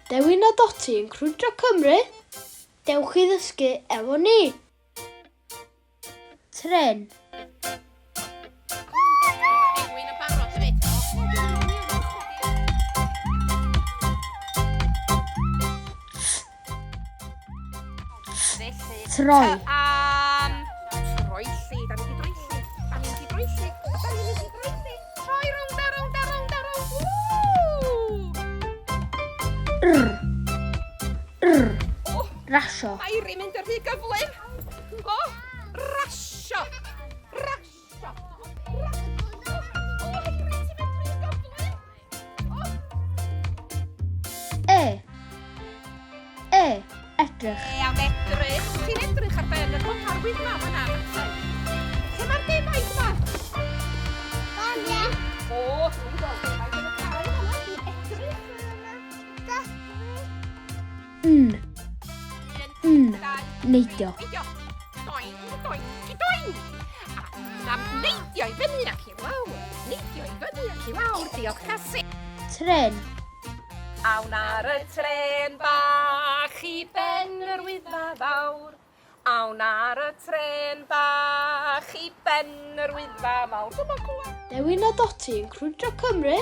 Dewin a Doti yn Crwydro Cymru. Dewch i ddysgu efo ni. Tren. Dewin yn barod hefyd. Troi. Troelli, da ni di droelli. Da ni di droelli. Da ni di droelli. Troi rownd a rownd a rownd a rownd. Rasio. Mairi mynd ar hyd gyflym. O, rasio. Rasio. Edrych. Am edrych. Ti'n edrych ar ben y gwanharwydd yma fan'na. Lle mae'r gemaid yma? Fania. O, dwi'n gweld gemaid yn y cae yma. Dwi'n edrych. Neidio. Neidio. Doing, doing, doing. Am neidio i fyny ac i lawr. Neidio i fyny ac i lawr. Diolch Cassi. Tren. Awn ar y tren bach i ben yr Wyddfa fawr. Awn ar y tren bach i ben yr Wyddfa fawr. Dyma clywed. Dewin a Doti yn Crwydro Cymru.